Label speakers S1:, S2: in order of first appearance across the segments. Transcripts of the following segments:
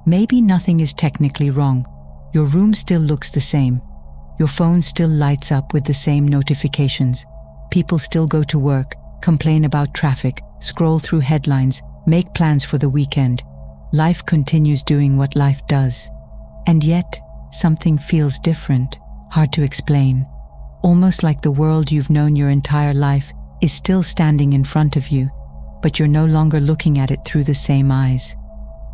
S1: Maybe nothing is technically wrong. Your room still looks the same. Your phone still lights up with the same notifications. People still go to work, complain about traffic, scroll through headlines, make plans for the weekend. Life continues doing what life does. And yet, something feels different, hard to explain. Almost like the world you've known your entire life is still standing in front of you, but you're no longer looking at it through the same eyes.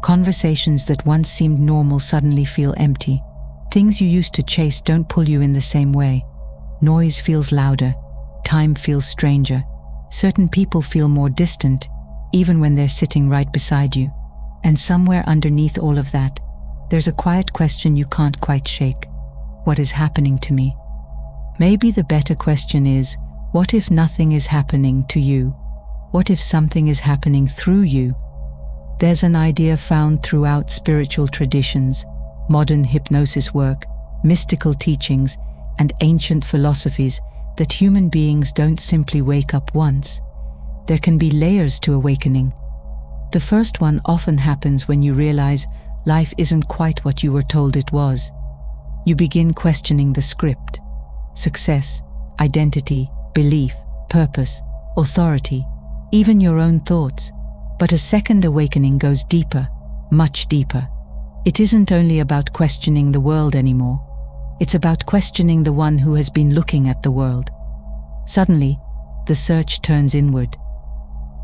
S1: Conversations that once seemed normal suddenly feel empty. Things you used to chase don't pull you in the same way. Noise feels louder. Time feels stranger. Certain people feel more distant, even when they're sitting right beside you. And somewhere underneath all of that, there's a quiet question you can't quite shake. What is happening to me? Maybe the better question is, what if nothing is happening to you? What if something is happening through you? There's an idea found throughout spiritual traditions, modern hypnosis work, mystical teachings, and ancient philosophies that human beings don't simply wake up once. There can be layers to awakening. The first one often happens when you realize life isn't quite what you were told it was. You begin questioning the script. Success, identity, belief, purpose, authority, even your own thoughts. But a second awakening goes deeper, much deeper. It isn't only about questioning the world anymore. It's about questioning the one who has been looking at the world. Suddenly, the search turns inward.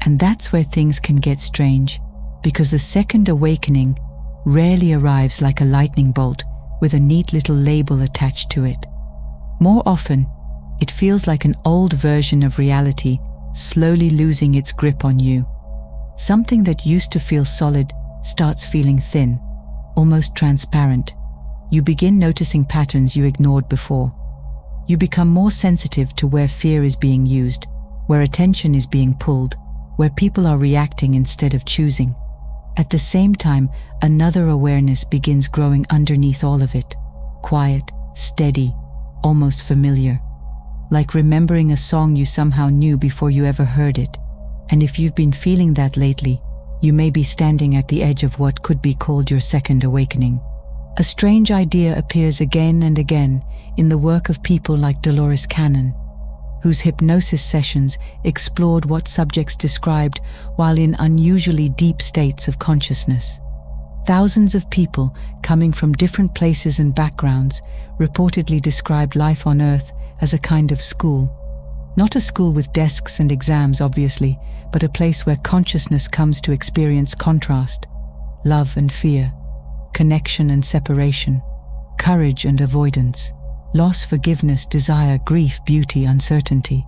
S1: And that's where things can get strange, because the second awakening rarely arrives like a lightning bolt with a neat little label attached to it. More often, it feels like an old version of reality slowly losing its grip on you. Something that used to feel solid starts feeling thin, almost transparent. You begin noticing patterns you ignored before. You become more sensitive to where fear is being used, where attention is being pulled, where people are reacting instead of choosing. At the same time, another awareness begins growing underneath all of it. Quiet, steady, almost familiar. Like remembering a song you somehow knew before you ever heard it. And if you've been feeling that lately, you may be standing at the edge of what could be called your second awakening. A strange idea appears again and again in the work of people like Dolores Cannon, whose hypnosis sessions explored what subjects described while in unusually deep states of consciousness. Thousands of people coming from different places and backgrounds reportedly described life on Earth as a kind of school. Not a school with desks and exams, obviously, but a place where consciousness comes to experience contrast, love and fear, connection and separation, courage and avoidance, loss, forgiveness, desire, grief, beauty, uncertainty.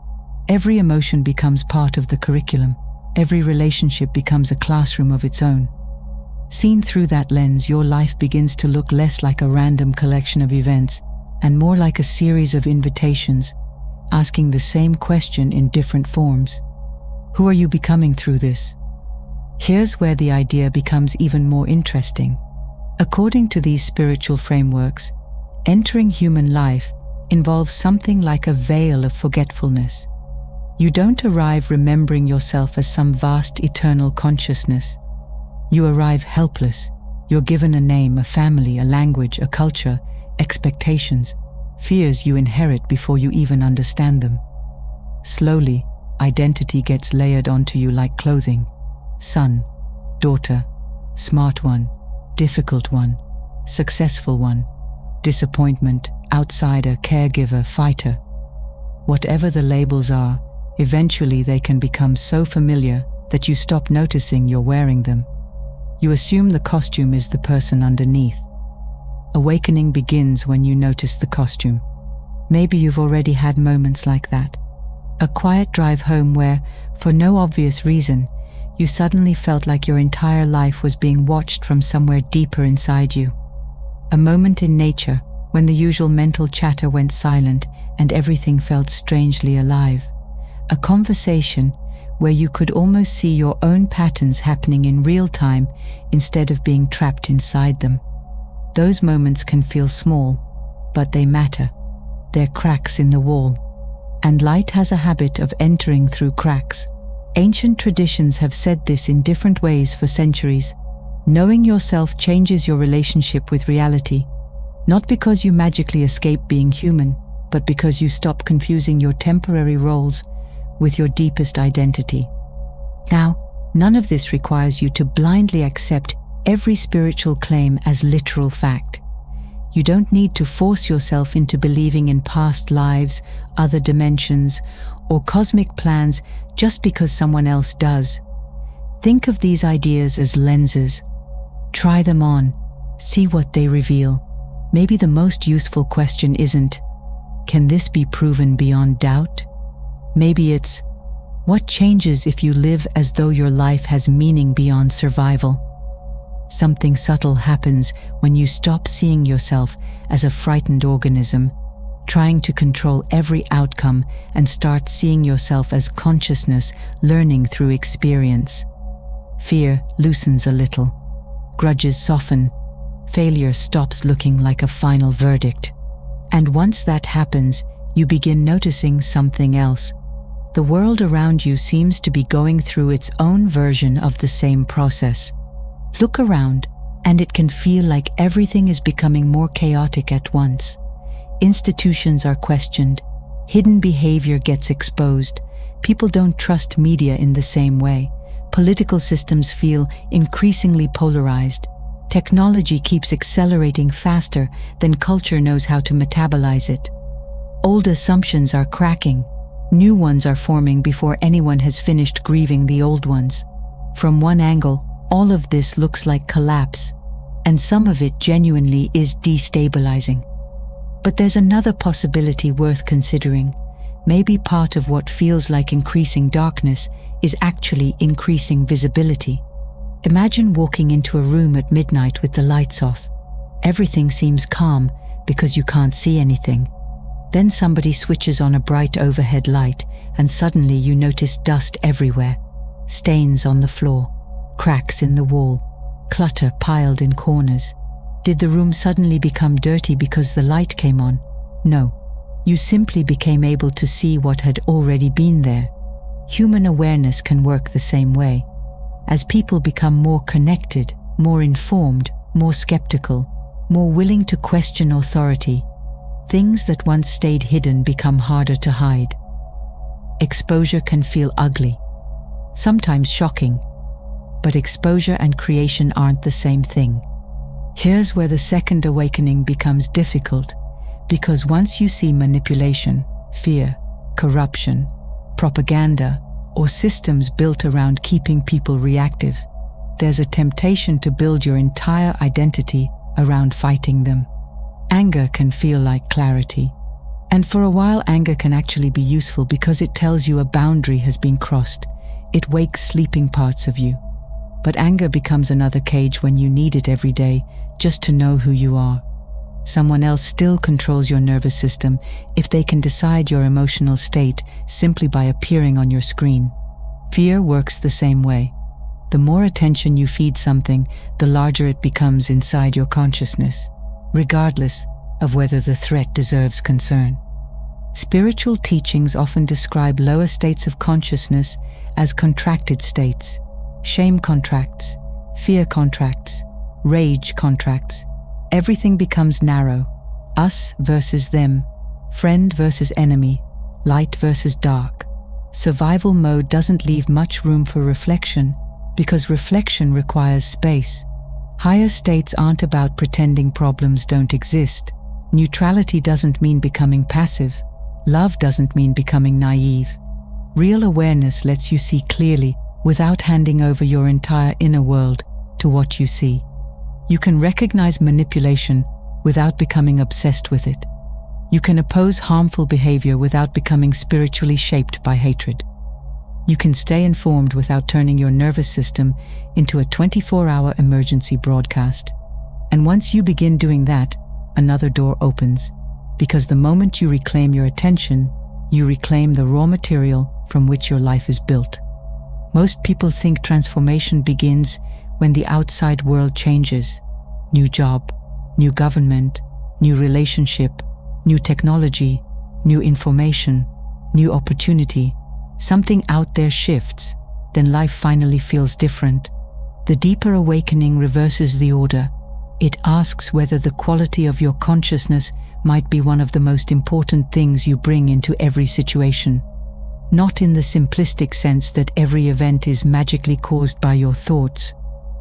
S1: Every emotion becomes part of the curriculum. Every relationship becomes a classroom of its own. Seen through that lens, your life begins to look less like a random collection of events and more like a series of invitations, asking the same question in different forms. Who are you becoming through this? Here's where the idea becomes even more interesting. According to these spiritual frameworks, entering human life involves something like a veil of forgetfulness. You don't arrive remembering yourself as some vast eternal consciousness. You arrive helpless. You're given a name, a family, a language, a culture, expectations, fears you inherit before you even understand them. Slowly, identity gets layered onto you like clothing. Son, daughter, smart one, difficult one, successful one, disappointment, outsider, caregiver, fighter. Whatever the labels are, eventually they can become so familiar that you stop noticing you're wearing them. You assume the costume is the person underneath. Awakening begins when you notice the costume. Maybe you've already had moments like that. A quiet drive home where, for no obvious reason, you suddenly felt like your entire life was being watched from somewhere deeper inside you. A moment in nature when the usual mental chatter went silent and everything felt strangely alive. A conversation where you could almost see your own patterns happening in real time instead of being trapped inside them. Those moments can feel small, but they matter. They're cracks in the wall. And light has a habit of entering through cracks. Ancient traditions have said this in different ways for centuries. Knowing yourself changes your relationship with reality, not because you magically escape being human, but because you stop confusing your temporary roles with your deepest identity. Now, none of this requires you to blindly accept every spiritual claim as literal fact. You don't need to force yourself into believing in past lives, other dimensions, or cosmic plans just because someone else does. Think of these ideas as lenses. Try them on, see what they reveal. Maybe the most useful question isn't, can this be proven beyond doubt? Maybe it's, what changes if you live as though your life has meaning beyond survival? Something subtle happens when you stop seeing yourself as a frightened organism, trying to control every outcome, and start seeing yourself as consciousness learning through experience. Fear loosens a little. Grudges soften. Failure stops looking like a final verdict. And once that happens, you begin noticing something else. The world around you seems to be going through its own version of the same process. Look around, and it can feel like everything is becoming more chaotic at once. Institutions are questioned, hidden behavior gets exposed, people don't trust media in the same way, political systems feel increasingly polarized, technology keeps accelerating faster than culture knows how to metabolize it. Old assumptions are cracking, new ones are forming before anyone has finished grieving the old ones. From one angle, all of this looks like collapse, and some of it genuinely is destabilizing. But there's another possibility worth considering. Maybe part of what feels like increasing darkness is actually increasing visibility. Imagine walking into a room at midnight with the lights off. Everything seems calm because you can't see anything. Then somebody switches on a bright overhead light, and suddenly you notice dust everywhere, stains on the floor, cracks in the wall, clutter piled in corners. Did the room suddenly become dirty because the light came on? No. You simply became able to see what had already been there. Human awareness can work the same way. As people become more connected, more informed, more skeptical, more willing to question authority, things that once stayed hidden become harder to hide. Exposure can feel ugly, sometimes shocking, but exposure and creation aren't the same thing. Here's where the second awakening becomes difficult, because once you see manipulation, fear, corruption, propaganda, or systems built around keeping people reactive, there's a temptation to build your entire identity around fighting them. Anger can feel like clarity. And for a while, anger can actually be useful because it tells you a boundary has been crossed. It wakes sleeping parts of you. But anger becomes another cage when you need it every day just to know who you are. Someone else still controls your nervous system if they can decide your emotional state simply by appearing on your screen. Fear works the same way. The more attention you feed something, the larger it becomes inside your consciousness, regardless of whether the threat deserves concern. Spiritual teachings often describe lower states of consciousness as contracted states, shame contracts, fear contracts, rage contracts. Everything becomes narrow. Us versus them, friend versus enemy, light versus dark. Survival mode doesn't leave much room for reflection because reflection requires space. Higher states aren't about pretending problems don't exist. Neutrality doesn't mean becoming passive. Love doesn't mean becoming naive. Real awareness lets you see clearly without handing over your entire inner world to what you see. You can recognize manipulation without becoming obsessed with it. You can oppose harmful behavior without becoming spiritually shaped by hatred. You can stay informed without turning your nervous system into a 24-hour emergency broadcast. And once you begin doing that, another door opens. Because the moment you reclaim your attention, you reclaim the raw material from which your life is built. Most people think transformation begins when the outside world changes. New job, new government, new relationship, new technology, new information, new opportunity. Something out there shifts, then life finally feels different. The deeper awakening reverses the order. It asks whether the quality of your consciousness might be one of the most important things you bring into every situation. Not in the simplistic sense that every event is magically caused by your thoughts.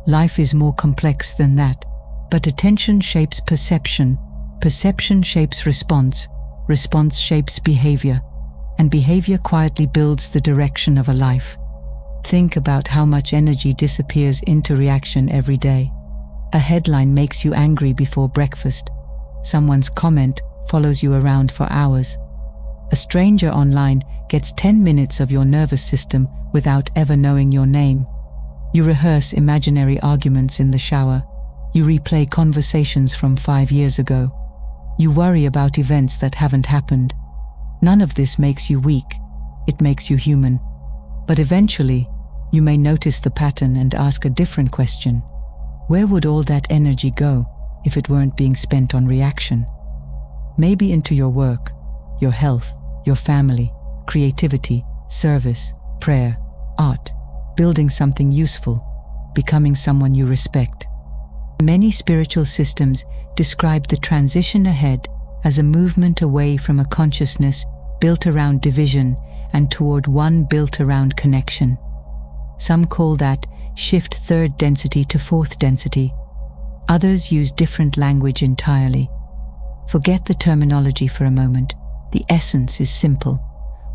S1: Life is more complex than that. But attention shapes perception. Perception shapes response. Response shapes behavior. And behavior quietly builds the direction of a life. Think about how much energy disappears into reaction every day. A headline makes you angry before breakfast. Someone's comment follows you around for hours. A stranger online gets 10 minutes of your nervous system without ever knowing your name. You rehearse imaginary arguments in the shower. You replay conversations from 5 years ago. You worry about events that haven't happened. None of this makes you weak. It makes you human. But eventually, you may notice the pattern and ask a different question. Where would all that energy go if it weren't being spent on reaction? Maybe into your work, your health, your family, creativity, service, prayer, art, building something useful, becoming someone you respect. Many spiritual systems describe the transition ahead as a movement away from a consciousness built around division and toward one built around connection. Some call that shift third density to fourth density. Others use different language entirely. Forget the terminology for a moment. The essence is simple.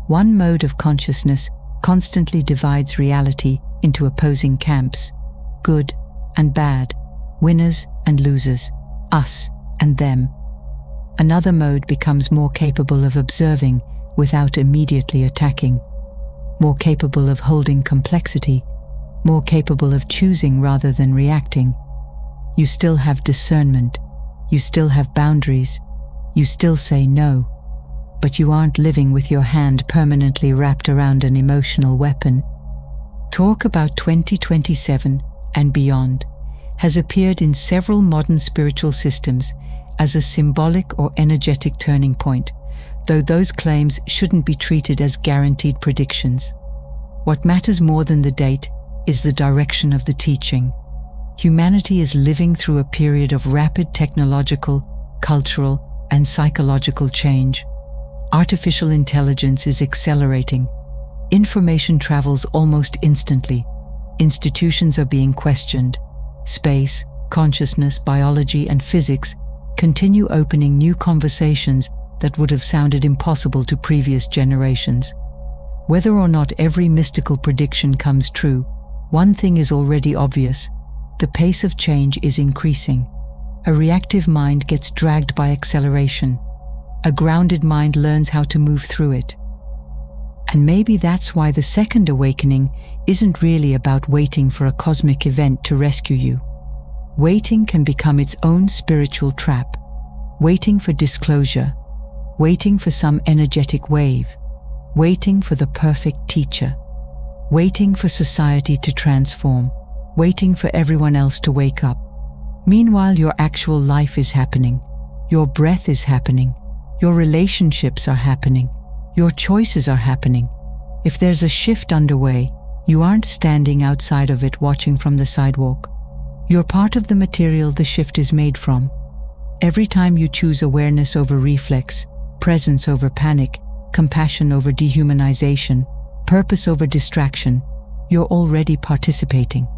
S1: One mode of consciousness constantly divides reality into opposing camps, good and bad, winners and losers, us and them. Another mode becomes more capable of observing without immediately attacking, more capable of holding complexity, more capable of choosing rather than reacting. You still have discernment, you still have boundaries, you still say no, but you aren't living with your hand permanently wrapped around an emotional weapon. Talk about 2027 and beyond has appeared in several modern spiritual systems as a symbolic or energetic turning point, though those claims shouldn't be treated as guaranteed predictions. What matters more than the date is the direction of the teaching. Humanity is living through a period of rapid technological, cultural, and psychological change. Artificial intelligence is accelerating. Information travels almost instantly. Institutions are being questioned. Space, consciousness, biology, and physics continue opening new conversations that would have sounded impossible to previous generations. Whether or not every mystical prediction comes true, one thing is already obvious: the pace of change is increasing. A reactive mind gets dragged by acceleration. A grounded mind learns how to move through it. And maybe that's why the second awakening isn't really about waiting for a cosmic event to rescue you. Waiting can become its own spiritual trap. Waiting for disclosure. Waiting for some energetic wave. Waiting for the perfect teacher. Waiting for society to transform. Waiting for everyone else to wake up. Meanwhile, your actual life is happening. Your breath is happening. Your relationships are happening. Your choices are happening. If there's a shift underway, you aren't standing outside of it watching from the sidewalk. You're part of the material the shift is made from. Every time you choose awareness over reflex, presence over panic, compassion over dehumanization, purpose over distraction, you're already participating.